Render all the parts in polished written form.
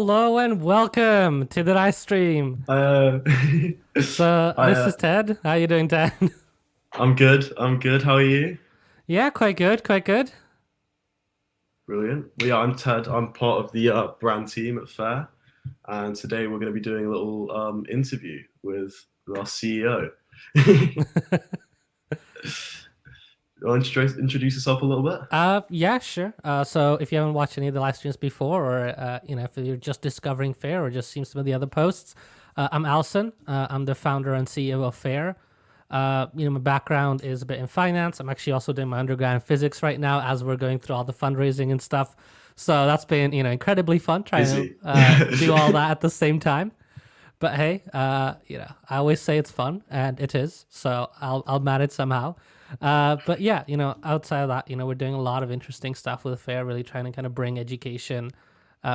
Hello and welcome to the live stream. Uh, So I this is Ted. How you doing, Ted? I'm good. I'm good. How are you? Yeah, quite good, quite good. Brilliant. Well, yeah, I'm Ted. I'm part of the brand team at Fair, and today we're going to be doing a little interview with our CEO. You want to introduce yourself a little bit? Yeah, sure. So if you haven't watched any of the live streams before, or if you're just discovering Fair, or just seen some of the other posts, I'm Alison. I'm the founder and CEO of Fair. My background is a bit in finance. I'm actually also doing my undergrad in physics right now as we're going through all the fundraising and stuff. So that's been, incredibly fun trying to Busy. do all that at the same time. But hey, I always say it's fun, and it is. So I'll manage somehow. But yeah, outside of that, we're doing a lot of interesting stuff with Fair, really trying to kind of bring education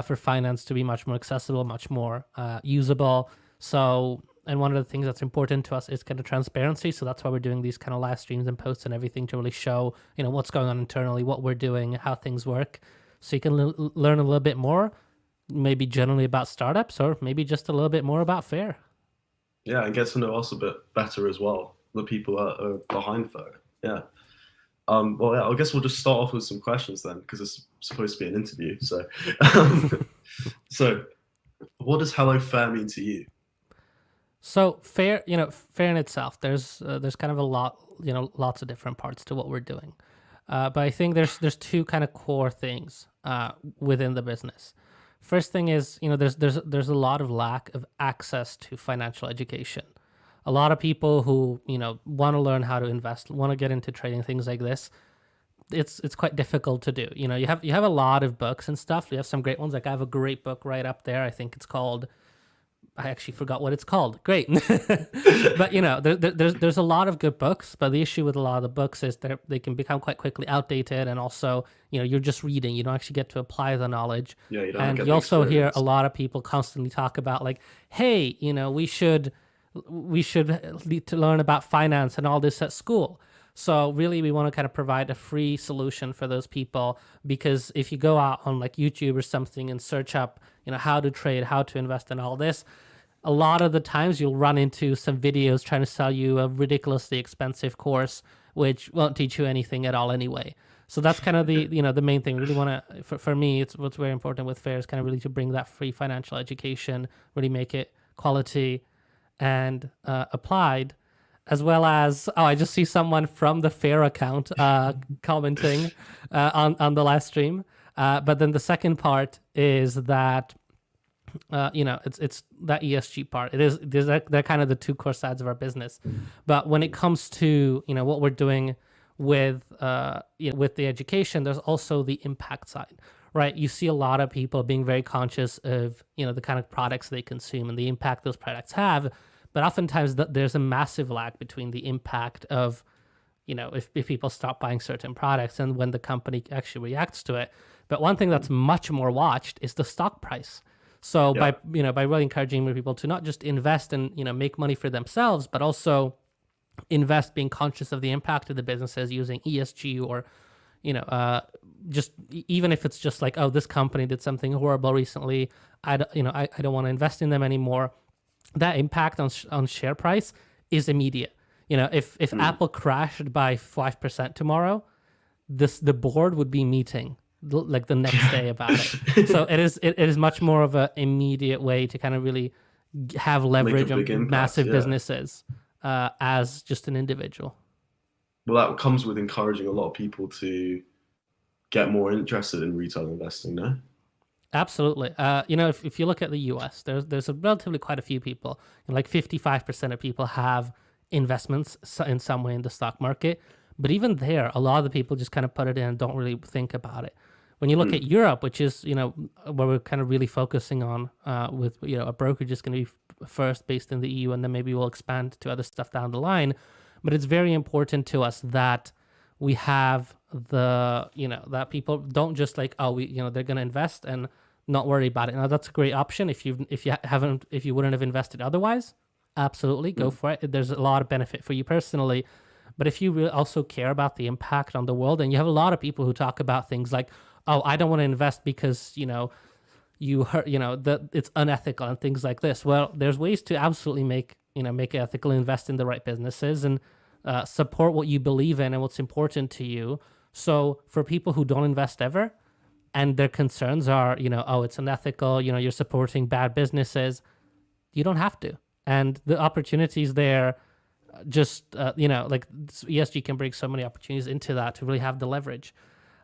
for finance to be much more accessible, much more usable. So, and one of the things that's important to us is kind of transparency. So that's why we're doing these kind of live streams and posts and everything to really show, what's going on internally, what we're doing, how things work. So you can learn a little bit more, maybe generally about startups, or maybe just a little bit more about Fair. Yeah, and get to know us a bit better as well. The people that are behind Fair. Yeah. Well, yeah, I guess we'll just start off with some questions then, because it's supposed to be an interview. So, um, so what does Hello Fair mean to you? So Fair, Fair in itself, there's kind of a lot, lots of different parts to what we're doing. But I think there's two kind of core things within the business. First thing is, there's a lot of lack of access to financial education. A lot of people who want to learn how to invest, want to get into trading, things like this. It's quite difficult to do. You have a lot of books and stuff. You have some great ones. Like I have a great book right up there. I think it's called. I actually forgot what it's called. Great, but there's a lot of good books. But the issue with a lot of the books is they can become quite quickly outdated, and also you're just reading. You don't actually get to apply the knowledge. Yeah, you don't And get you the also hear a experience. lot of people constantly talk about like, hey, we should need to learn about finance and all this at school. So really, we want to kind of provide a free solution for those people, because if you go out on like YouTube or something and search up, how to trade, how to invest in all this, a lot of the times you'll run into some videos trying to sell you a ridiculously expensive course, which won't teach you anything at all anyway. So that's kind of the main thing. Really want to, for me, it's what's very important with Fair is kind of really to bring that free financial education, really make it quality and applied, as well as I just see someone from the Fair account commenting on the live stream. But then the second part is that it's that ESG part. They're kind of the two core sides of our business. But when it comes to what we're doing with with the education, there's also the impact side, right? You see a lot of people being very conscious of the kind of products they consume and the impact those products have, but oftentimes there's a massive lag between the impact of if people stop buying certain products and when the company actually reacts to it. But one thing that's much more watched is the stock price. So Yeah. by really encouraging more people to not just invest and make money for themselves, but also invest being conscious of the impact of the businesses using ESG, or just even if it's just like, oh, this company did something horrible recently, I don't want to invest in them anymore. That impact on share price is immediate. If Mm. Apple crashed by 5% tomorrow, the board would be meeting like the next day about it. So it is much more of an immediate way to kind of really have Make a leverage big on impact. massive Yeah. businesses as just an individual. Well, that comes with encouraging a lot of people to get more interested in retail investing, no? Absolutely. If you look at the US, there's a relatively quite a few people, like 55% of people have investments in some way in the stock market. But even there, a lot of the people just kind of put it in and don't really think about it. When you look at Mm. Europe, which is, where we're kind of really focusing on with, a brokerage is going to be first based in the EU, and then maybe we'll expand to other stuff down the line. But it's very important to us that we have that people don't just like, oh, they're going to invest and not worry about it. Now that's a great option if you wouldn't have invested otherwise. Absolutely, go Mm. for it. There's a lot of benefit for you personally. But if you really also care about the impact on the world, and you have a lot of people who talk about things like, oh, I don't want to invest because you heard, that it's unethical and things like this. Well, there's ways to absolutely make it ethical, invest in the right businesses, and support what you believe in and what's important to you. So for people who don't invest ever, and their concerns are, oh, it's unethical, you're supporting bad businesses, you don't have to. And the opportunities there, just, like ESG can bring so many opportunities into that to really have the leverage.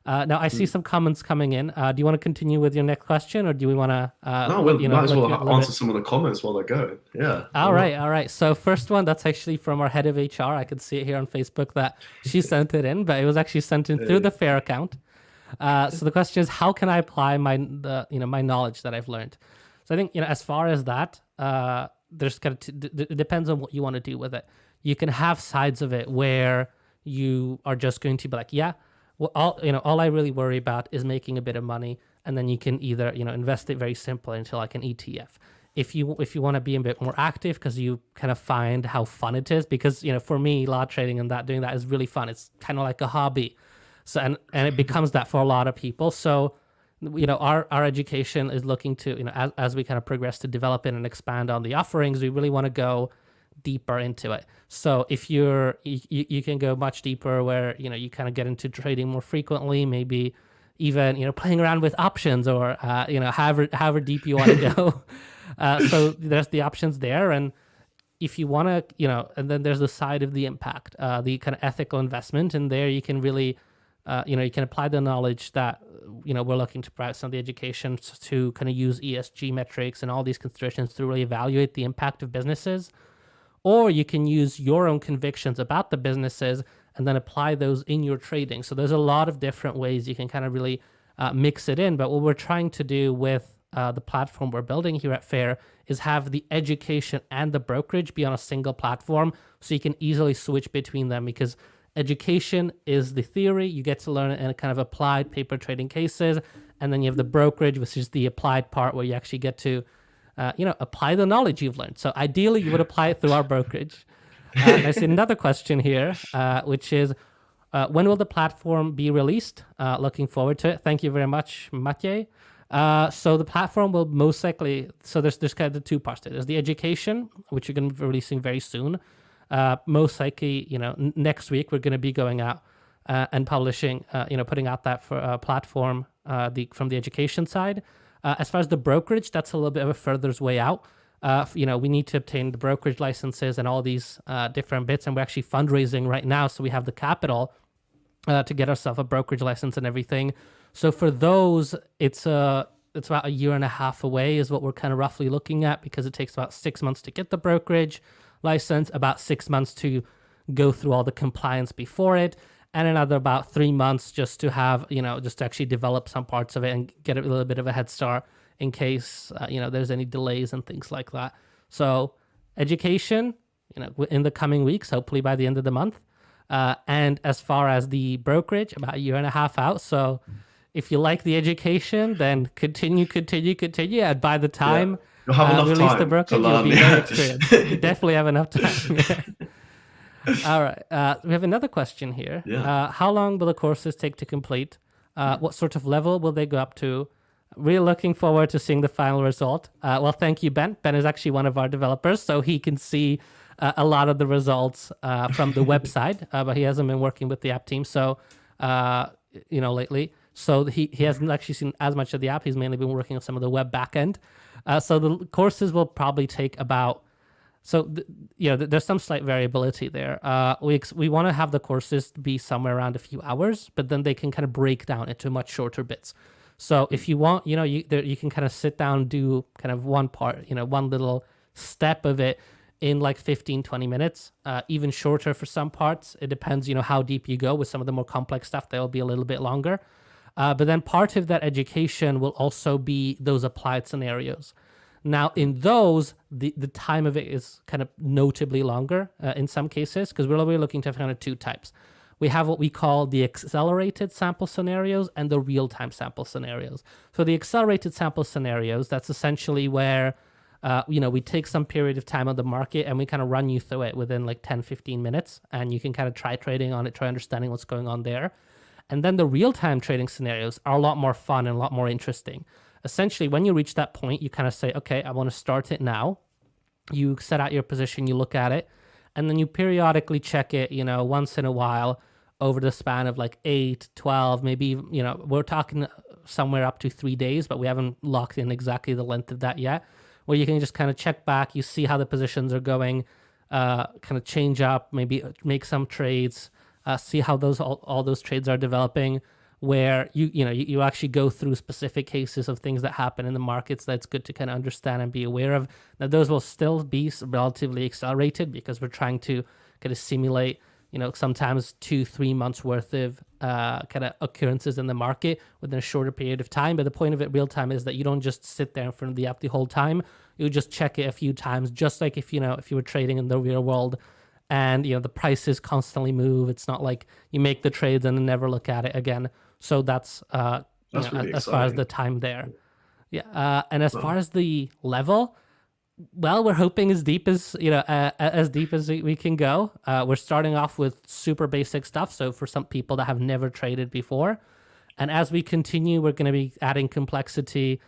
Now, I see some comments coming in. Do you want to continue with your next question, or do we want to? No, we might as well answer some of the comments while they're going. Yeah. All right. So first one, that's actually from our head of HR. I could see it here on Facebook that she sent it in, but it was actually sent in through the FAIR account. So the question is, how can I apply my knowledge that I've learned? So I think, as far as that, there's it depends on what you want to do with it. You can have sides of it where you are just going to be like, yeah, well, all I really worry about is making a bit of money, and then you can either, invest it very simple into like an ETF. If you want to be a bit more active because you kind of find how fun it is, because, for me, lot trading and doing that is really fun. It's kind of like a hobby. So, and it becomes that for a lot of people. So, our education is looking to, as we kind of progress to develop it and expand on the offerings, we really want to go deeper into it. So if you can go much deeper where, you kind of get into trading more frequently, maybe even, playing around with options, or, however deep you want to go. So there's the options there. And if you want to, and then there's the side of the impact, the kind of ethical investment. And there you can really, you can apply the knowledge that, we're looking to provide some of the education to kind of use ESG metrics and all these considerations to really evaluate the impact of businesses. Or you can use your own convictions about the businesses and then apply those in your trading. So there's a lot of different ways you can kind of really mix it in. But what we're trying to do with the platform we're building here at FAIR is have the education and the brokerage be on a single platform, so you can easily switch between them, because education is the theory. You get to learn it in a kind of applied paper trading cases. And then you have the brokerage, which is the applied part where you actually get to apply the knowledge you've learned. So ideally, you would apply it through our brokerage. I see another question here, which is, when will the platform be released? Looking forward to it. Thank you very much, Mathieu. So the platform will most likely, so there's kind of the two parts. There's the education, which you're going to be releasing very soon. Most likely, next week, we're going to be going out and publishing, putting out that for platform from the education side. As far as the brokerage, that's a little bit of a further way out. We need to obtain the brokerage licenses and all these different bits, and we're actually fundraising right now, so we have the capital to get ourselves a brokerage license and everything. So for those, it's about a year and a half away is what we're kind of roughly looking at, because it takes about 6 months to get the brokerage license, about 6 months to go through all the compliance before it, and another about 3 months just to have, just to actually develop some parts of it and get a little bit of a head start in case, there's any delays and things like that. So education, in the coming weeks, hopefully by the end of the month. And as far as the brokerage, about a year and a half out. So if you like the education, then continue. And by the time you'll have enough release time the brokerage, to learn. you'll be very experienced. You definitely have enough time. All right. We have another question here. Yeah. How long will the courses take to complete? What sort of level will they go up to? Really looking forward to seeing the final result. Well, thank you, Ben. Ben is actually one of our developers, so he can see a lot of the results from the website, but he hasn't been working with the app team, so lately. So he hasn't actually seen as much of the app. He's mainly been working on some of the web backend. So the courses will probably take about. So there's some slight variability there. We want to have the courses be somewhere around a few hours, but then they can kind of break down into much shorter bits. So if you want, you can kind of sit down and do kind of one part, one little step of it in like 15, 20 minutes, even shorter for some parts. It depends, how deep you go. With some of the more complex stuff, they'll be a little bit longer. But then part of that education will also be those applied scenarios. Now, in those, the time of it is kind of notably longer in some cases, because we're really looking to have kind of two types. We have what we call the accelerated sample scenarios and the real-time sample scenarios. So the accelerated sample scenarios, that's essentially where, we take some period of time on the market and we kind of run you through it within like 10, 15 minutes, and you can kind of try trading on it, try understanding what's going on there. And then the real-time trading scenarios are a lot more fun and a lot more interesting. essentially when you reach that point, you kind of say, okay, I want to start it now. You set out your position, you look at it, and then you periodically check it, once in a while over the span of like 8, 12, maybe, we're talking somewhere up to 3 days, but we haven't locked in exactly the length of that yet, where you can just kind of check back, you see how the positions are going, kind of change up, maybe make some trades, see how all those trades are developing, where you actually go through specific cases of things that happen in the markets that's good to kind of understand and be aware of. Now, those will still be relatively accelerated because we're trying to kind of simulate, sometimes 2-3 months worth of kind of occurrences in the market within a shorter period of time. But the point of it real time is that you don't just sit there in front of the app the whole time. You just check it a few times, just like if you were trading in the real world. And the prices constantly move. It's not like you make the trades and then never look at it again. So that's Really as far as exciting. the time there. Yeah, and as far as the level, well, we're hoping as deep as as deep as we can go. We're starting off with super basic stuff. So for some people that have never traded before, and as we continue, we're going to be adding complexity,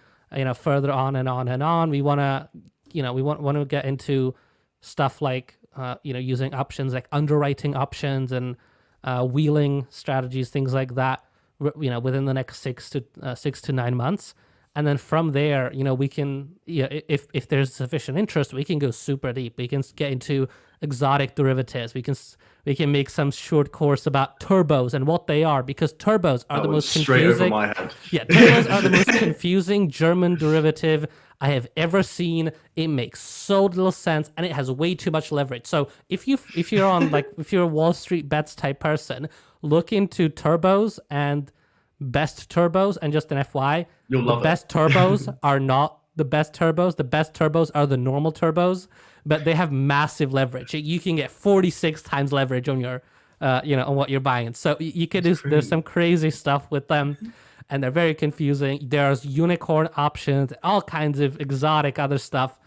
further on and on and on. We want to, we want to get into stuff like using options like underwriting options and wheeling strategies, things like that, within the next 6 to 9 months. And then from there, we can, if there's sufficient interest, we can go super deep. We can get into exotic derivatives. We can make some short course about turbos and what they are, because turbos are the most Straight confusing. over my head. Yeah, turbos are the most confusing German derivative I have ever seen. It makes so little sense, and it has way too much leverage. So if you're on if you're a Wall Street bets type person, look into turbos and best turbos, and just an FY, You'll love it. best turbos are not the best turbos. The best turbos are the normal turbos, but they have massive leverage. You can get 46 times leverage on your, on what you're buying. So you can there's some crazy stuff with them, and they're very confusing. There's unicorn options, all kinds of exotic other stuff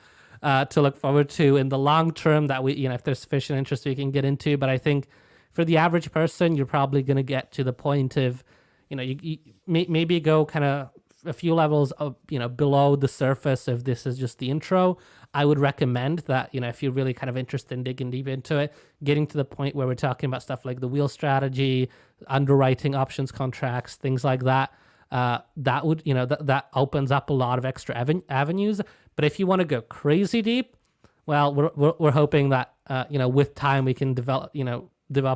to look forward to in the long term that we, if there's sufficient interest, we can get into. But I think for the average person, you're probably going to get to the point of, you maybe go kind of a few levels of, below the surface of this is just the intro. I would recommend that, if you're really kind of interested in digging deep into it, getting to the point where we're talking about stuff like the wheel strategy, underwriting options contracts, things like that. That would, that opens up a lot of extra avenues. But if you want to go crazy deep, well, we're hoping that, with time we can develop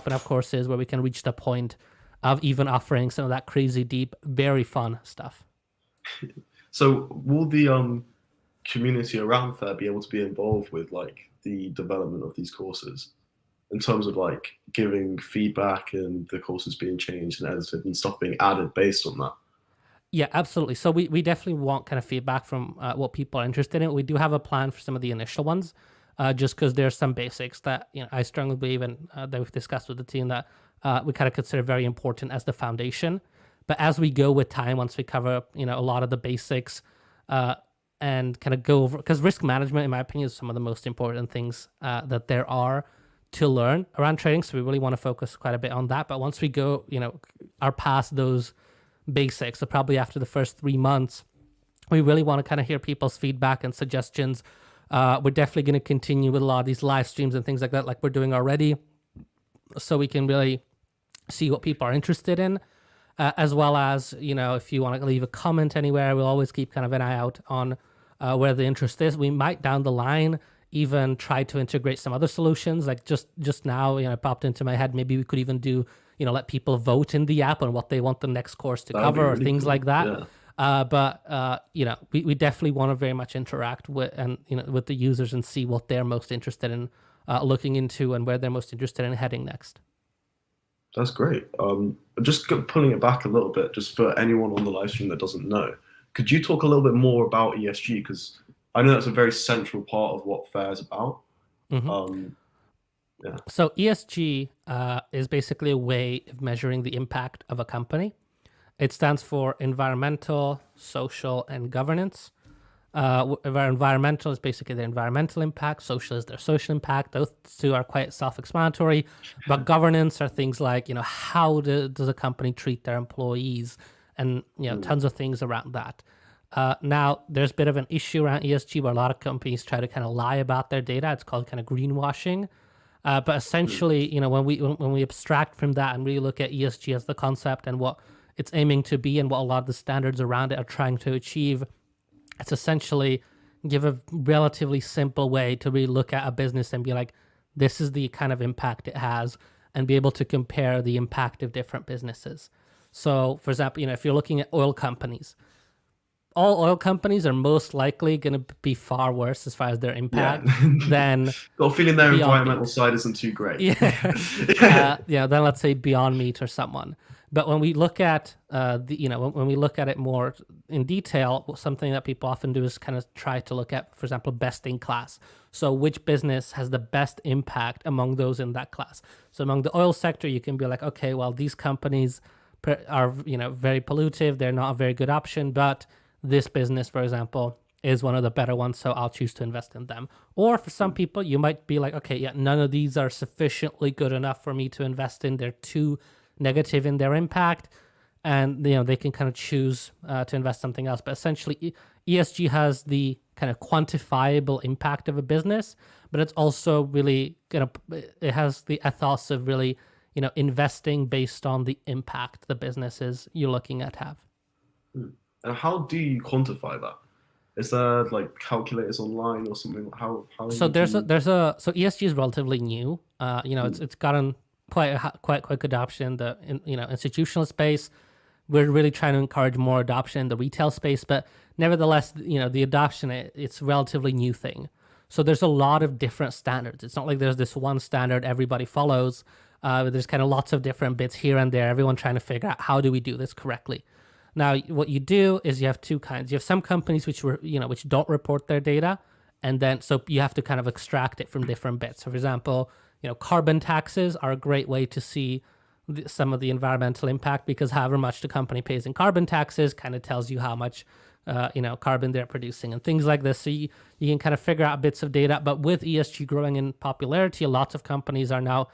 enough courses where we can reach the point of even offering some of that crazy deep, very fun stuff. So will the community around Fair be able to be involved with the development of these courses in terms of giving feedback and the courses being changed and edited and stuff being added based on that? Yeah, absolutely. So we definitely want kind of feedback from what people are interested in. We do have a plan for some of the initial ones, just because there's some basics that I strongly believe in that we've discussed with the team that we kind of consider very important as the foundation. But as we go with time, once we cover a lot of the basics and kind of go over, because risk management, in my opinion, is some of the most important things that there are to learn around trading. So we really want to focus quite a bit on that. But once we go, are past those basics, so probably after the first 3 months, we really want to kind of hear people's feedback and suggestions. We're definitely going to continue with a lot of these live streams and things like that, like we're doing already, so we can really see what people are interested in, as well as, if you want to leave a comment anywhere, we'll always keep kind of an eye out on where the interest is. We might down the line even try to integrate some other solutions. Like just now, it popped into my head, maybe we could even do, let people vote in the app on what they want the next course to cover, or things like that. Yeah. But we definitely want to very much interact with with the users and see what they're most interested in looking into and where they're most interested in heading next. That's great. Just pulling it back a little bit, just for anyone on the live stream that doesn't know, could you talk a little bit more about ESG? Because I know that's a very central part of what Fair is about. Mm-hmm. Yeah. So ESG is basically a way of measuring the impact of a company. It stands for environmental, social, and governance. Where environmental is basically the environmental impact, social is their social impact. Those two are quite self-explanatory. But governance are things like, how does a company treat their employees, and tons of things around that. Now, there's a bit of an issue around ESG where a lot of companies try to kind of lie about their data. It's called kind of greenwashing. But essentially, when we abstract from that and really look at ESG as the concept and what it's aiming to be and what a lot of the standards around it are trying to achieve, it's essentially give a relatively simple way to really look at a business and be like, this is the kind of impact it has, and be able to compare the impact of different businesses. So, for example, if you're looking at oil companies, all oil companies are most likely going to be far worse as far as their impact than got a feeling their Beyond environmental Meat. side isn't too great. Then let's say Beyond Meat or someone. But when we look at when we look at it more in detail, something that people often do is kind of try to look at, for example, best in class. So which business has the best impact among those in that class? So among the oil sector, you can be like, okay, well, these companies are very pollutive. They're not a very good option, but this business, for example, is one of the better ones, so I'll choose to invest in them. Or for some people, you might be like, okay, yeah, none of these are sufficiently good enough for me to invest in. They're too negative in their impact, and they can kind of choose to invest something else. But essentially, ESG has the kind of quantifiable impact of a business, but it's also really it has the ethos of really investing based on the impact the businesses you're looking at have. And how do you quantify that? Is there like calculators online or something? How So so ESG is relatively new. It's gotten quite quick adoption in the institutional space. We're really trying to encourage more adoption in the retail space, but nevertheless, the adoption, it's a relatively new thing. So there's a lot of different standards. It's not like there's this one standard everybody follows. There's kind of lots of different bits here and there, everyone trying to figure out how do we do this correctly. Now, what you do is you have two kinds. You have some companies which don't report their data, and then so you have to kind of extract it from different bits. So, for example, carbon taxes are a great way to see some of the environmental impact, because however much the company pays in carbon taxes kind of tells you how much carbon they're producing and things like this. So you can kind of figure out bits of data. But with ESG growing in popularity, lots of companies are now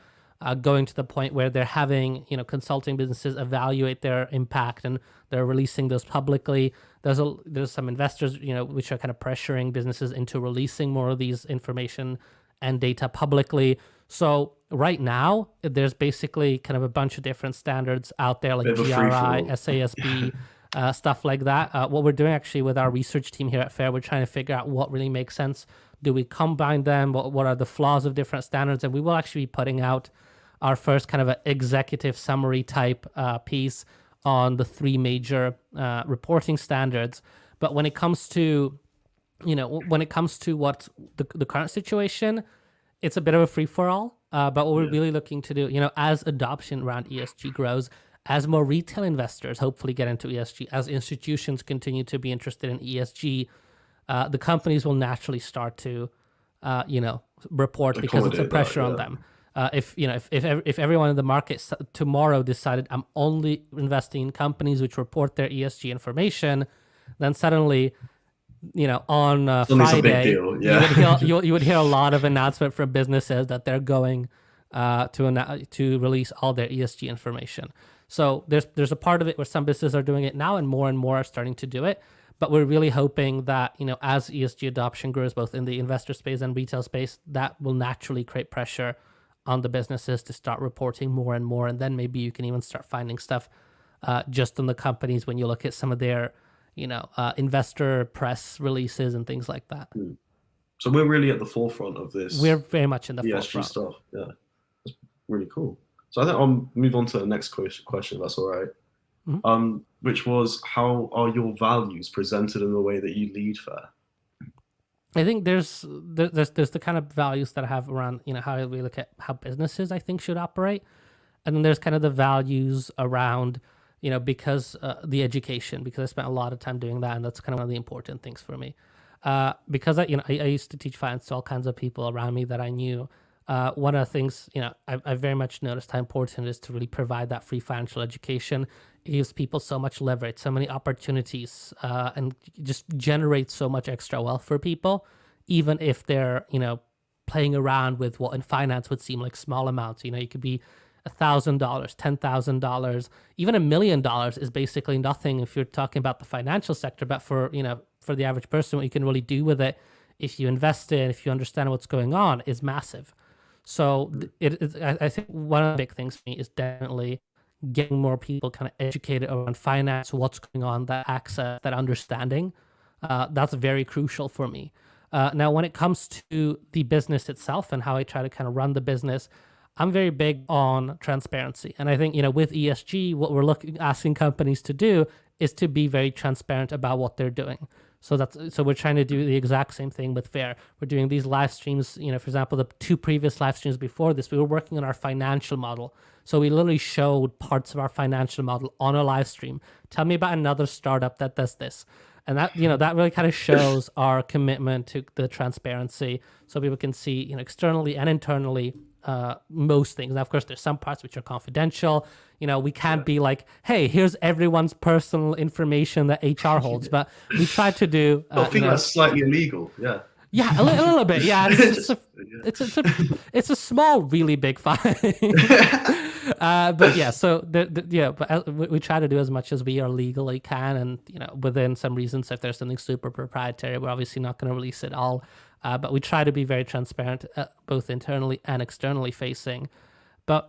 going to the point where they're having consulting businesses evaluate their impact, and they're releasing those publicly. There's some investors which are kind of pressuring businesses into releasing more of these information and data publicly. So right now there's basically kind of a bunch of different standards out there, like GRI, SASB, stuff like that. What we're doing actually with our research team here at FAIR, we're trying to figure out what really makes sense. Do we combine them? What are the flaws of different standards? And we will actually be putting out our first kind of an executive summary type piece on the three major reporting standards. But when it comes to, what the current situation, it's a bit of a free for all. But what we're really looking to do, as adoption around ESG grows, as more retail investors hopefully get into ESG, as institutions continue to be interested in ESG, the companies will naturally start to, report, because it's a pressure on them. If everyone in the market tomorrow decided I'm only investing in companies which report their ESG information, then suddenly, on Friday, you would hear a lot of announcement from businesses that they're going to release all their ESG information. So there's a part of it where some businesses are doing it now, and more are starting to do it. But we're really hoping that, as ESG adoption grows both in the investor space and retail space, that will naturally create pressure on the businesses to start reporting more and more. And then maybe you can even start finding stuff just on the companies when you look at some of their, investor press releases and things like that. So we're really at the forefront of this. We're very much in the ESG forefront. stuff. Yeah, that's really cool. So I think I'll move on to the next question, if that's all right. Mm-hmm. Which was, how are your values presented in the way that you lead FAIR? I think there's the kind of values that I have around, how we look at how businesses, I think, should operate. And then there's kind of the values around, because the education, because I spent a lot of time doing that. And that's kind of one of the important things for me. Because I used to teach finance to all kinds of people around me that I knew. One of the things, I very much noticed how important it is to really provide that free financial education. It gives people so much leverage, so many opportunities, and just generates so much extra wealth for people, even if they're, playing around with what in finance would seem like small amounts. You could be $1,000, $10,000, even $1 million is basically nothing if you're talking about the financial sector. But for for the average person, what you can really do with it, if you invest in, if you understand what's going on, is massive. So I think one of the big things for me is definitely getting more people kind of educated around finance, what's going on, that access, that understanding. That's very crucial for me. Now, when it comes to the business itself and how I try to kind of run the business, I'm very big on transparency. And I think, with ESG, what we're asking companies to do is to be very transparent about what they're doing. So we're trying to do the exact same thing with Fair. We're doing these live streams, for example, the 2 previous live streams before this, we were working on our financial model. So we literally showed parts of our financial model on a live stream. Tell me about another startup that does this. And that, that really kind of shows our commitment to the transparency, so people can see, externally and internally, most things. Now, of course, there's some parts which are confidential. We can't be like, hey, here's everyone's personal information that HR holds, but we try to do. I think that's slightly illegal. Yeah. Yeah, a little bit. Yeah, it's a small, really big fine. But yeah, so we try to do as much as we are legally can, and within some reasons, if there's something super proprietary, we're obviously not going to release it all. But we try to be very transparent, both internally and externally facing. But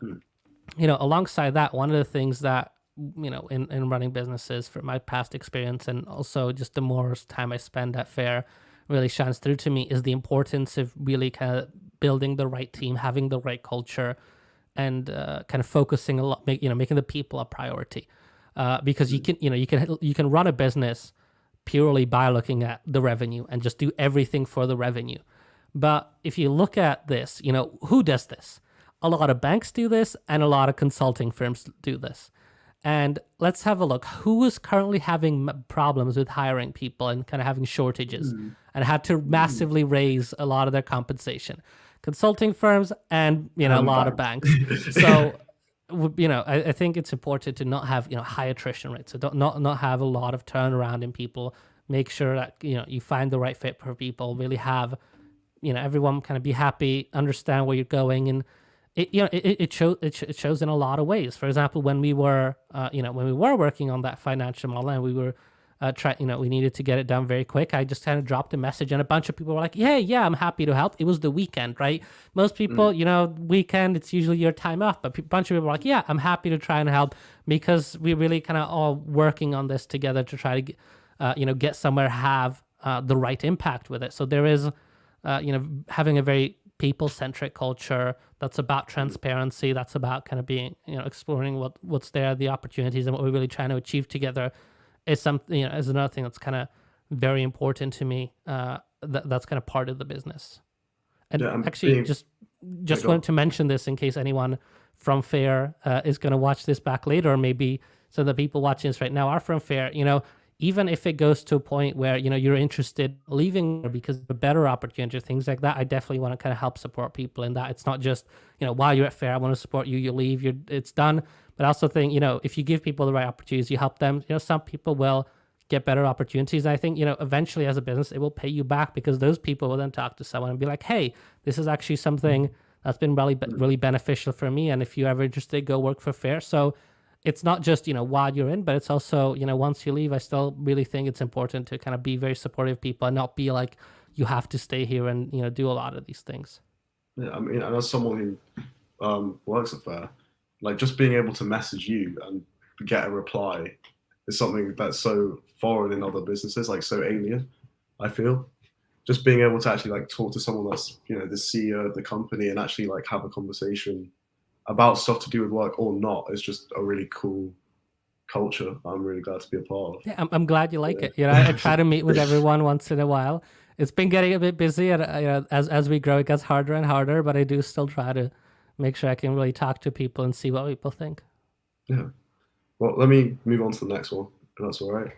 alongside that, one of the things that in running businesses, from my past experience, and also just the more time I spend at Fair, really shines through to me, is the importance of really kind of building the right team, having the right culture, and kind of focusing a lot, making the people a priority. Because you can run a business purely by looking at the revenue and just do everything for the revenue. But if you look at this, who does this? A lot of banks do this, and a lot of consulting firms do this. And let's have a look. Who is currently having problems with hiring people and kind of having shortages and had to massively raise a lot of their compensation? Consulting firms and, a lot of banks. So, I think it's important to not have, high attrition rates. So not have a lot of turnaround in people. Make sure that, you find the right fit for people, really have, everyone kind of be happy, understand where you're going. And it shows in a lot of ways. For example, when we were working on that financial model, and we were we needed to get it done very quick, I just kind of dropped a message, and a bunch of people were like, yeah, I'm happy to help. It was the weekend, right? Most people, weekend, it's usually your time off, but a bunch of people were like, yeah, I'm happy to try and help, because we really kind of all working on this together to try to get somewhere, have the right impact with it. So there is having a very people-centric culture that's about transparency, that's about kind of being, exploring what's there, the opportunities, and what we're really trying to achieve together, is something, is another thing that's kind of very important to me. That's kind of part of the business. And actually, just wanted to mention this in case anyone from Fair is going to watch this back later, or maybe some of the people watching this right now are from Fair. Even if it goes to a point where you're interested in leaving because of a better opportunity or things like that, I definitely want to kind of help support people in that. It's not just while you're at Fair, I want to support you. You leave, it's done. But I also think if you give people the right opportunities, you help them. Some people will get better opportunities. And I think eventually, as a business, it will pay you back, because those people will then talk to someone and be like, hey, this is actually something that's been really beneficial for me. And if you're ever interested, go work for Fair. So it's not just, while you're in, but it's also, once you leave. I still really think it's important to kind of be very supportive of people and not be like, you have to stay here and, do a lot of these things. Yeah, I mean, and as someone who works at Fair, like, just being able to message you and get a reply is something that's so foreign in other businesses, like so alien, I feel. Just being able to actually talk to someone that's, the CEO of the company and actually have a conversation about stuff to do with work or not is just a really cool culture. I'm really glad to be a part of. Yeah, I'm glad you like it. I try to meet with everyone once in a while. It's been getting a bit busy, and as we grow, it gets harder and harder. But I do still try to make sure I can really talk to people and see what people think. Yeah. Well, let me move on to the next one, if that's all right.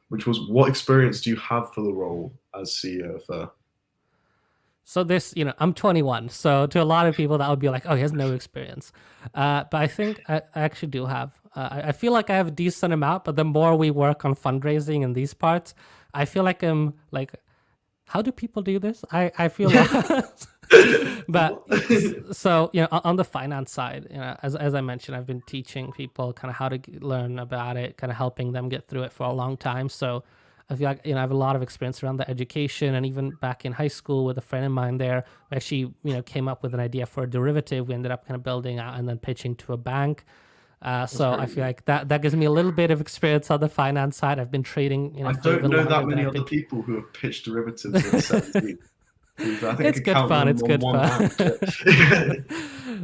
Which was, what experience do you have for the role as CEO of Fair? So this, I'm 21. So to a lot of people, that would be like, oh, he has no experience. But I think I actually do have. I feel like I have a decent amount, but the more we work on fundraising and these parts, I feel like I'm like, how do people do this? I feel But so on the finance side, as I mentioned, I've been teaching people kind of how to learn about it, kind of helping them get through it for a long time. So I feel like I have a lot of experience around the education, and even back in high school with a friend of mine there, we actually came up with an idea for a derivative. We ended up kind of building out and then pitching to a bank. So I feel like that gives me a little bit of experience on the finance side. I've been trading, I for don't even know longer that than many I other think. people who have pitched derivatives at 17. I think I It's could good count fun. them It's on good one fun.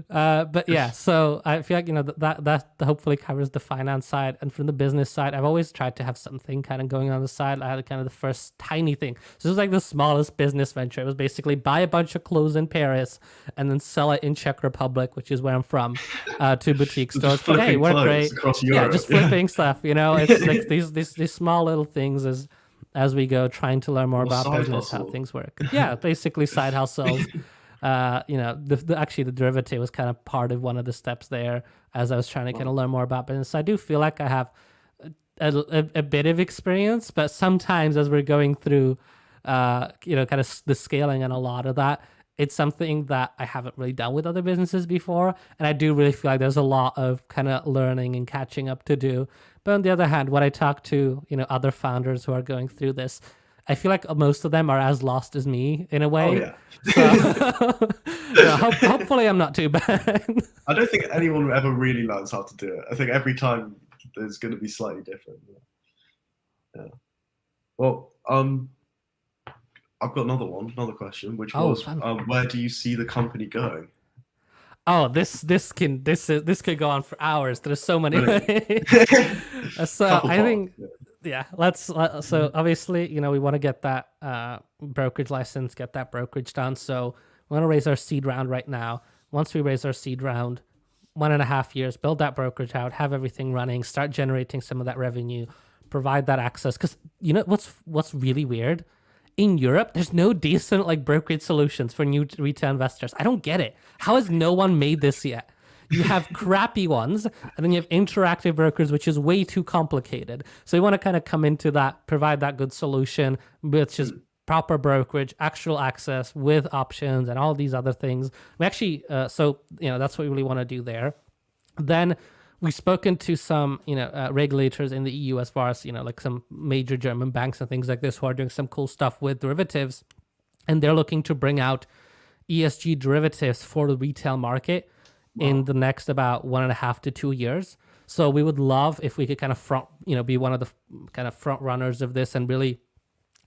hand. But yeah, so I feel like that hopefully covers the finance side, and from the business side, I've always tried to have something kind of going on the side. I had kind of the first tiny thing. So it was like the smallest business venture. It was basically buy a bunch of clothes in Paris and then sell it in Czech Republic, which is where I'm from, to boutique So stores. just But hey, flipping work clothes great. across Yeah, Europe. just flipping stuff. It's like these small little things as we go, trying to learn more Or about side business, how hustle. things work. Yeah, basically side hustles. Actually the derivative was kind of part of one of the steps there as I was trying to kind of learn more about business. I do feel like I have a bit of experience, but sometimes as we're going through, kind of the scaling and a lot of that, it's something that I haven't really done with other businesses before. And I do really feel like there's a lot of kind of learning and catching up to do. But on the other hand, when I talk to, other founders who are going through this, I feel like most of them are as lost as me in a Oh way. yeah. So hopefully I'm not too bad. I don't think anyone ever really learns how to do it. I think every time there's going to be slightly different. Yeah. Well, I've got another question, which Oh, was, fun. where do you see the company going? Oh, this could go on for hours. There's so many. Really? So Couple I parts. think, yeah, so obviously, we want to get that brokerage license, get that brokerage done. So we want to raise our seed round right now. Once we raise our seed round, 1.5 years, build that brokerage out, have everything running, start generating some of that revenue, provide that access. Because what's really weird? In Europe, there's no decent like brokerage solutions for new retail investors. I don't get it. How has no one made this yet? You have crappy ones, and then you have interactive brokers, which is way too complicated. So we want to kind of come into that, provide that good solution, which is proper brokerage, actual access with options and all these other things. We actually, that's what we really want to do there. Then we've spoken to some, regulators in the EU as far as, like some major German banks and things like this who are doing some cool stuff with derivatives. And they're looking to bring out ESG derivatives for the retail market in the next about 1.5 to 2 years. So we would love if we could kind of be one of the kind of front runners of this and really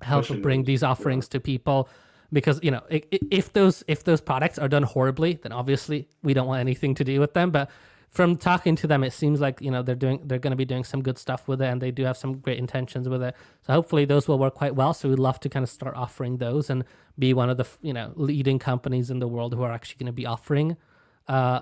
help Pushing bring those, these offerings to people. Because if those products are done horribly, then obviously we don't want anything to do with them. But from talking to them, it seems like they're going to be doing some good stuff with it, and they do have some great intentions with it. So hopefully those will work quite well. So we'd love to kind of start offering those and be one of the leading companies in the world who are actually going to be offering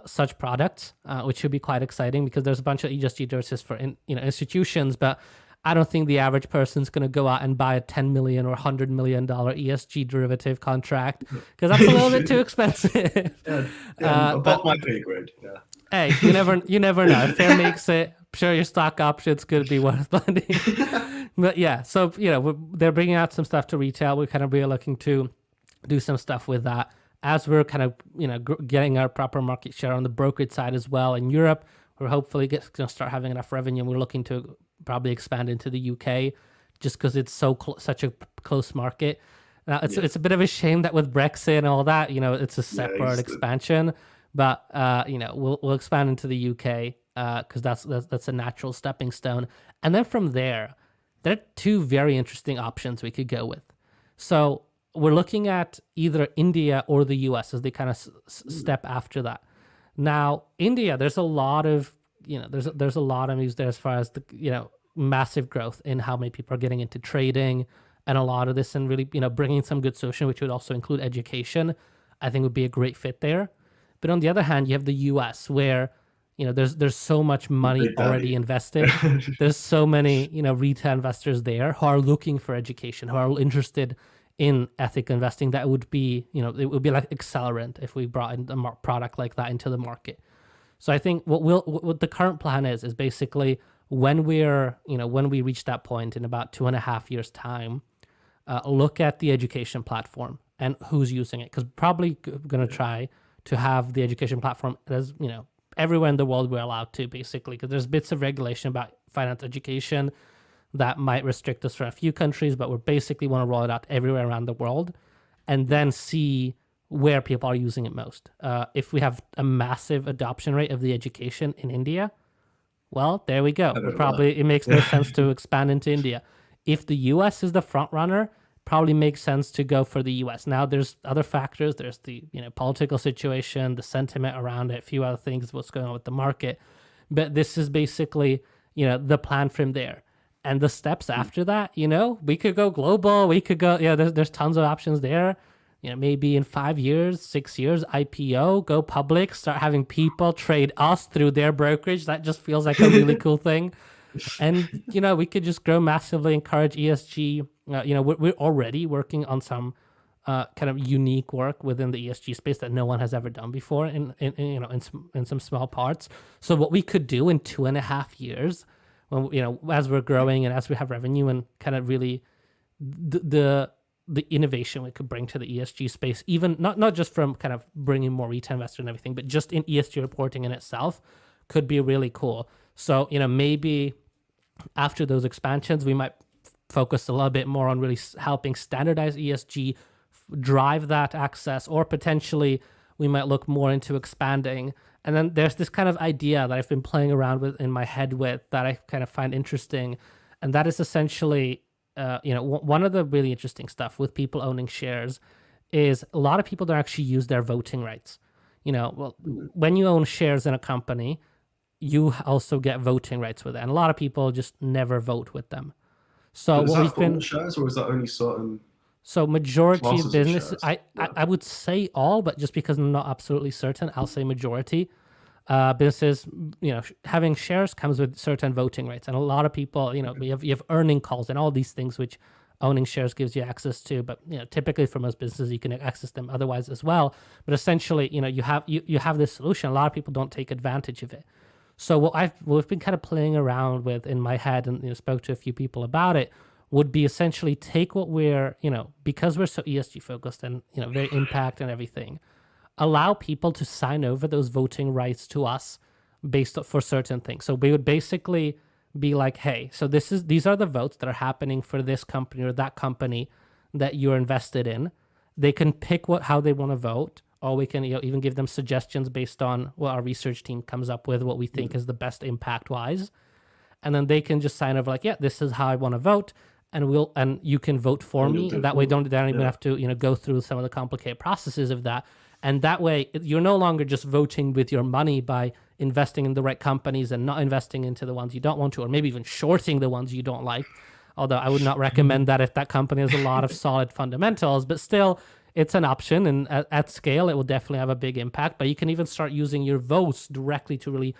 such products, which should be quite exciting because there's a bunch of ESG derivatives for institutions, but I don't think the average person's going to go out and buy a $10 million or $100 million ESG derivative contract because that's a little bit too expensive. Above my pay grade. Yeah. Hey, you never know. If Fair makes it, I'm sure your stock options could be worth money. But yeah, so they're bringing out some stuff to retail. We're kind of really looking to do some stuff with that as we're kind of getting our proper market share on the brokerage side as well in Europe. We're hopefully going to start having enough revenue. We're looking to probably expand into the UK just because it's such a close market. Now it's a bit of a shame that with Brexit and all that, it's a separate expansion. But we'll expand into the UK because that's a natural stepping stone. And then from there are two very interesting options we could go with. So we're looking at either India or the US as they kind of step after that. Now, India, there's a lot of there's a lot of news there as far as the massive growth in how many people are getting into trading and a lot of this, and really bringing some good solution, which would also include education. I think would be a great fit there. But on the other hand, you have the US where there's so much money already invested. There's so many retail investors there who are looking for education, who are interested in ethical investing. That would be it would be like accelerant if we brought in a product like that into the market. So I think what the current plan is basically when we reach that point in about 2.5 years time, look at the education platform and who's using it, because probably going to try to have the education platform as, everywhere in the world we're allowed to, basically, because there's bits of regulation about finance education that might restrict us from a few countries, but we basically want to roll it out everywhere around the world and then see where people are using it most. If we have a massive adoption rate of the education in India, well, there we go. It makes no sense to expand into India. If the US is the front runner, probably makes sense to go for the US. Now there's other factors. There's the political situation, the sentiment around it, a few other things, what's going on with the market. But this is basically, the plan from there. And the steps after that, we could go global. We could go, there's tons of options there. Maybe in 5 years, 6 years, IPO, go public, start having people trade us through their brokerage. That just feels like a really cool thing. And, we could just grow massively, encourage ESG. We're already working on some kind of unique work within the ESG space that no one has ever done before in some small parts. So what we could do in 2.5 years, when, as we're growing and as we have revenue, and kind of really the innovation we could bring to the ESG space, even not just from kind of bringing more retail investors and everything, but just in ESG reporting in itself, could be really cool. So, maybe after those expansions, we might focus a little bit more on really helping standardize ESG, drive that access, or potentially we might look more into expanding. And then there's this kind of idea that I've been playing around with in my head with that I kind of find interesting. And that is essentially, one of the really interesting stuff with people owning shares is a lot of people don't actually use their voting rights. When you own shares in a company, you also get voting rights with it. And a lot of people just never vote with them. So is that for all shares, or is that only certain? So majority of businesses, I would say all, but just because I'm not absolutely certain, I'll say majority. Businesses, having shares comes with certain voting rights, and a lot of people, you have earning calls and all these things which owning shares gives you access to. But typically for most businesses, you can access them otherwise as well. But essentially, you have this solution. A lot of people don't take advantage of it. So what we've been kind of playing around with in my head, and spoke to a few people about it, would be essentially take what we're, because we're so ESG focused and very impact and everything, allow people to sign over those voting rights to us for certain things. So we would basically be like, hey, so these are the votes that are happening for this company or that company that you're invested in. They can pick how they want to vote, or we can even give them suggestions based on what our research team comes up with, what we think is the best impact wise. And then they can just sign over like, yeah, this is how I want to vote. And you can vote for me. And that way they don't even have to, go through some of the complicated processes of that. And that way you're no longer just voting with your money by investing in the right companies and not investing into the ones you don't want to, or maybe even shorting the ones you don't like. Although I would not recommend that if that company has a lot of solid fundamentals, but still it's an option. And at scale, it will definitely have a big impact. But you can even start using your votes directly to really,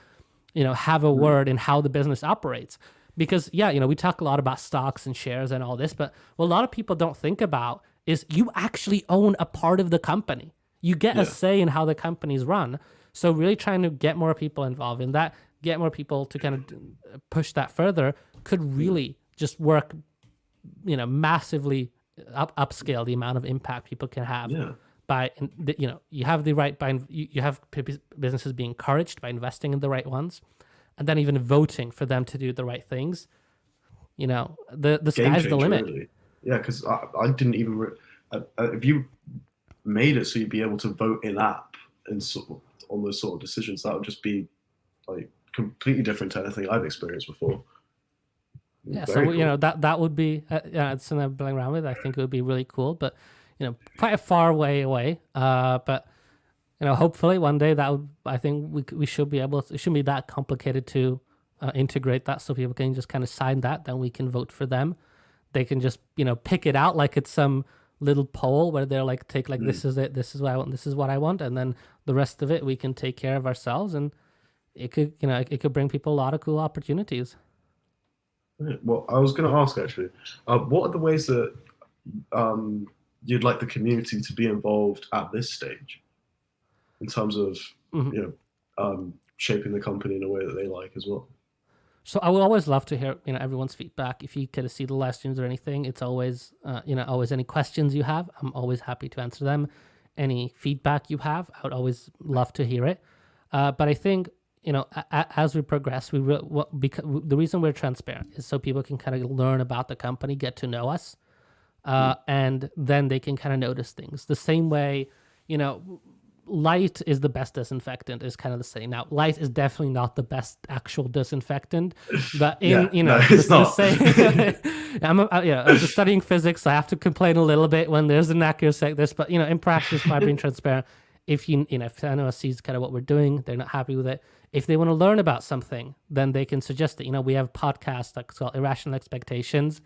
have a word in how the business operates. Because, we talk a lot about stocks and shares and all this, but what a lot of people don't think about is you actually own a part of the company. You get a say in how the companies run. So really trying to get more people involved in that, get more people to kind of push that further could really just work, massively upscale the amount of impact people can have. By, you have the right, you have businesses being encouraged by investing in the right ones, and then even voting for them to do the right things. The sky's the limit. Really. Yeah, because I didn't even. If you made it so you'd be able to vote in app and on those sort of decisions, that would just be like completely different to anything I've experienced before. Yeah, very cool. That would be it's something I'm playing around with. I think it would be really cool, but quite a far way away. But hopefully one day I think we should be able to. It shouldn't be that complicated to integrate that, so people can just kind of sign that. Then we can vote for them. They can just pick it out like it's some little poll where they're like, take like this is it, this is what I want, this is what I want, and then the rest of it we can take care of ourselves, and it could it could bring people a lot of cool opportunities. Well, I was going to ask actually, what are the ways that you'd like the community to be involved at this stage, in terms of shaping the company in a way that they like as well? So I would always love to hear, everyone's feedback. If you could see the live streams or anything, it's always, always any questions you have. I'm always happy to answer them. Any feedback you have, I would always love to hear it. But I think, as we progress, because the reason we're transparent is so people can kind of learn about the company, get to know us, and then they can kind of notice things. The same way, light is the best disinfectant is kind of the same. Now, light is definitely not the best actual disinfectant, but it's not. I'm just studying physics, so I have to complain a little bit when there's inaccuracy like this. But in practice, by being transparent, if if anyone sees kind of what we're doing, they're not happy with it. If they want to learn about something, then they can suggest it. We have podcasts like called Irrational Expectations.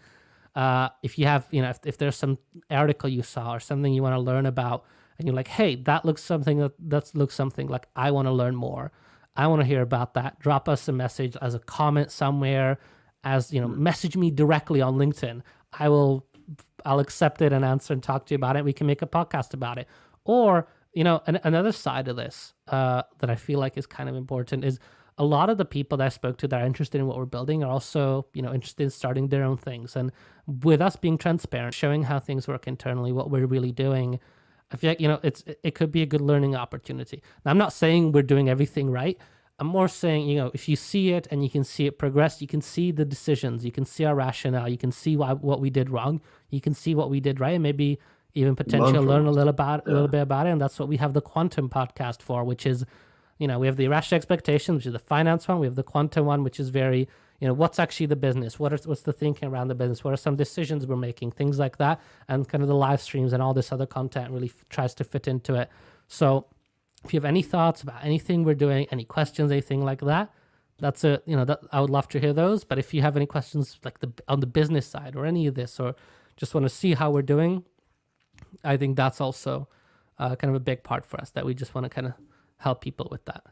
If you have, if there's some article you saw or something you want to learn about, and you're like, hey, that looks something like I want to learn more. I want to hear about that. Drop us a message as a comment somewhere, message me directly on LinkedIn. I'll accept it and answer and talk to you about it. We can make a podcast about it. Or, another side of this that I feel like is kind of important is a lot of the people that I spoke to that are interested in what we're building are also, interested in starting their own things. And with us being transparent, showing how things work internally, what we're really doing, I feel like, it could be a good learning opportunity. Now, I'm not saying we're doing everything right. I'm more saying, if you see it and you can see it progress, you can see the decisions, you can see our rationale, you can see what we did wrong, you can see what we did right, and maybe even potentially learn a little bit about it. And that's what we have the Quantum podcast for, which is, we have the Irrational Expectations, which is the finance one. We have the Quantum one, which is very, what's actually the business? What's the thinking around the business? What are some decisions we're making? Things like that. And kind of the live streams and all this other content really tries to fit into it. So if you have any thoughts about anything we're doing, any questions, anything like that, that's I would love to hear those. But if you have any questions like on the business side or any of this, or just want to see how we're doing, I think that's also kind of a big part for us, that we just want to kind of help people with that.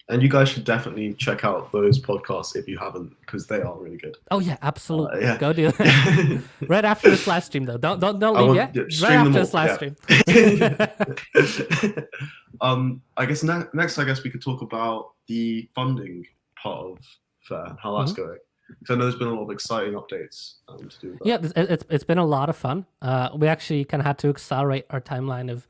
And you guys should definitely check out those podcasts if you haven't, because they are really good. Oh yeah, absolutely. Go do that. Right after this live stream, though. Don't leave yet. Right after this live stream. I guess next, we could talk about the funding part of FAIR, how that's going. Because I know there's been a lot of exciting updates to do with that. Yeah, it's been a lot of fun. We actually kind of had to accelerate our timeline of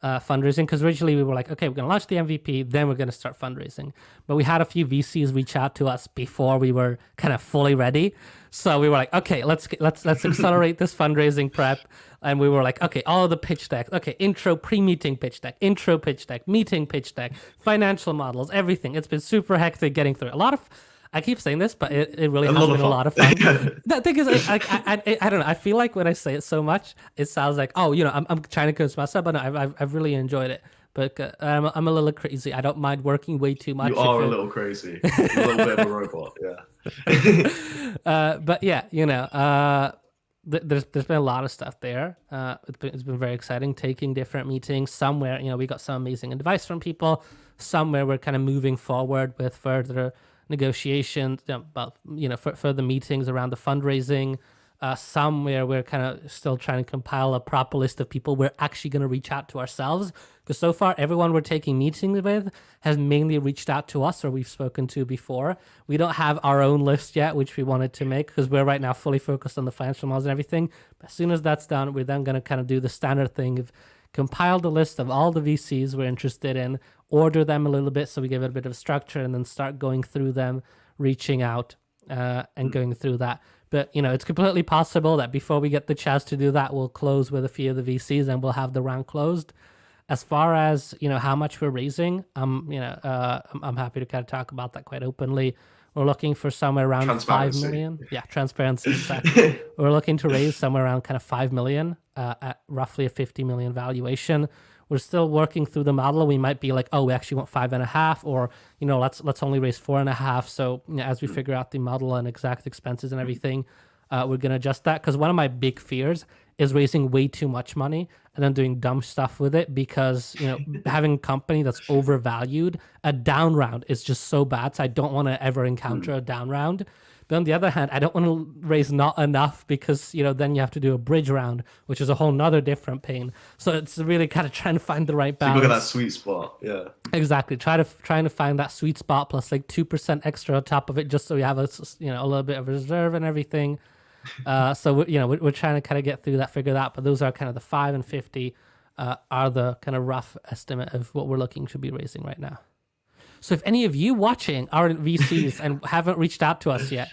fundraising, because originally we were like, okay, we're going to launch the MVP, then we're going to start fundraising. But we had a few VCs reach out to us before we were kind of fully ready. So we were like, okay, let's accelerate this fundraising prep. And we were like, okay, all the pitch decks, okay, intro, pre-meeting pitch deck, intro pitch deck, meeting pitch deck, financial models, everything. It's been super hectic getting through it. I keep saying this, but it really has been a lot of fun. The thing is, I don't know. I feel like when I say it so much, it sounds like, oh, I'm trying to convince myself, but no, I've really enjoyed it. But I'm a little crazy. I don't mind working way too much. You are a little crazy. You're a little bit of a robot, yeah. But yeah, there's been a lot of stuff there. It's been very exciting, taking different meetings. Somewhere, we got some amazing advice from people. Somewhere we're kind of moving forward with further negotiations, further meetings around the fundraising. Somewhere we're kind of still trying to compile a proper list of people we're actually going to reach out to ourselves, because so far everyone we're taking meetings with has mainly reached out to us or we've spoken to before. We don't have our own list yet, which we wanted to make, because we're right now fully focused on the financial models and everything. But as soon as that's done, we're then going to kind of do the standard thing of compile the list of all the VCs we're interested in, order them a little bit so we give it a bit of structure, and then start going through them, reaching out and going through that. But, it's completely possible that before we get the chance to do that, we'll close with a few of the VCs and we'll have the round closed. As far as, how much we're raising, I'm happy to kind of talk about that quite openly. We're looking for somewhere around 5 million. Yeah, transparency. Exactly. We're looking to raise somewhere around kind of 5 million at roughly a 50 million valuation. We're still working through the model. We might be like, oh, we actually want 5.5, or let's only raise 4.5. So as we figure out the model and exact expenses and everything, we're gonna adjust that. Because one of my big fears is raising way too much money and then doing dumb stuff with it, because having a company that's overvalued, a down round is just so bad. So I don't want to ever encounter a down round, But on the other hand, I don't want to raise not enough because, then you have to do a bridge round, which is a whole nother different pain. So it's really kind of trying to find the right balance. Look at that sweet spot. Yeah. Exactly. Trying to find that sweet spot plus like 2% extra on top of it, just so we have a little bit of reserve and everything. So we're trying to kind of get through that, figure that out. But those are kind of the 5 and 50 are the kind of rough estimate of what we're looking to be raising right now. So if any of you watching are VCs and haven't reached out to us yet,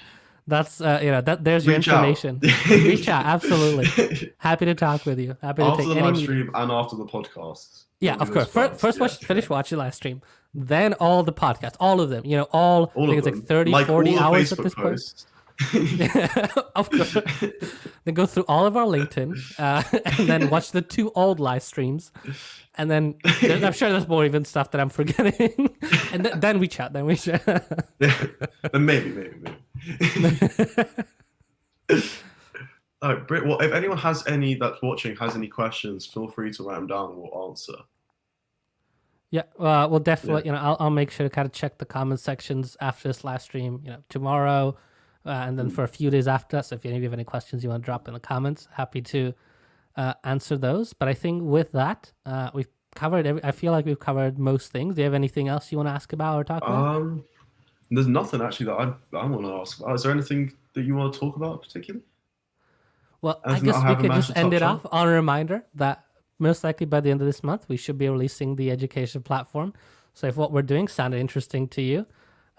that's there's your information. Reach out, absolutely. Happy to talk with you. Happy to after take the any live stream and after the podcast. Yeah, of course. First finish watching the live stream, then all the podcasts, all of them. All I think it's like 30, 40 hours at this point. Of course. Then go through all of our LinkedIn and then watch the 2 old live streams. And then I'm sure there's more even stuff that I'm forgetting. And then we chat. Yeah, maybe. All right, Britt, well, if anyone that's watching has any questions, feel free to write them down and we'll answer. Yeah, we'll definitely, I'll make sure to kind of check the comment sections after this live stream, tomorrow. And then for a few days after that. So if any of you have any questions you want to drop in the comments, happy to answer those. But I think with that, we've covered I feel like we've covered most things. Do you have anything else you want to ask about or talk about? There's nothing actually that I want to ask about. Is there anything that you want to talk about particularly? Well, I guess we could just end it off on a reminder that most likely by the end of this month, we should be releasing the education platform. So if what we're doing sounded interesting to you,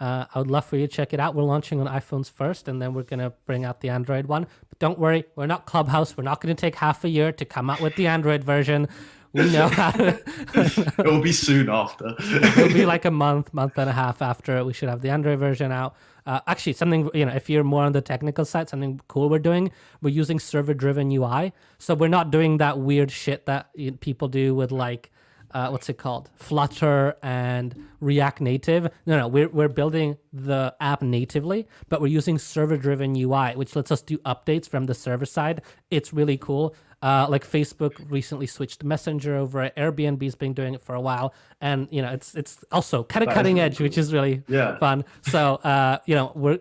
I would love for you to check it out. We're launching on iPhones first, and then we're going to bring out the Android one. But don't worry, we're not Clubhouse. We're not going to take half a year to come out with the Android version. We know how to... It will be soon after. It'll be like a month and a half after we should have the Android version out. Actually, something, if you're more on the technical side, something cool we're doing, we're using server-driven UI. So we're not doing that weird shit that people do with like... what's it called? Flutter and React Native. No, we're building the app natively, but we're using server-driven UI, which lets us do updates from the server side. It's really cool. Like Facebook recently switched Messenger over. Airbnb's been doing it for a while, and it's also kind of cutting edge, which is really fun. So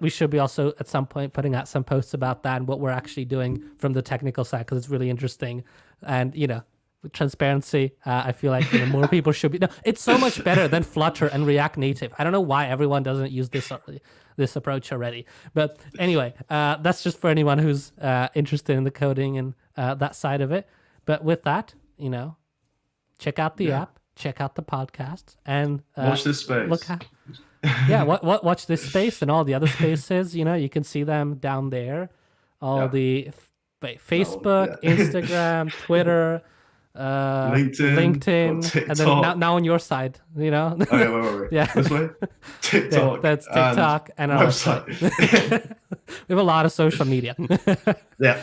we should be also at some point putting out some posts about that and what we're actually doing from the technical side, because it's really interesting. And with transparency, I feel like more people should be. No, it's so much better than Flutter and React Native. I don't know why everyone doesn't use this approach already. But anyway, that's just for anyone who's interested in the coding and that side of it. But with that, check out the app, check out the podcast, and watch this space. Watch this space and all the other spaces. You can see them down there. All the Facebook, Instagram, Twitter. LinkedIn, and then now on your side, wait. Yeah, this way. TikTok. That's TikTok and our website. We have a lot of social media. Yeah.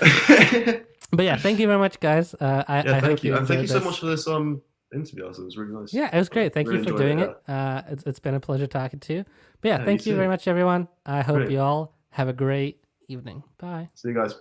But yeah, thank you very much, guys. Thank you, and thank you so much for this interview. It was really nice. Yeah, it was great. Thank you for doing it. It's been a pleasure talking to you. But yeah, thank you very much, everyone. I hope you all have a great evening. Bye. See you guys.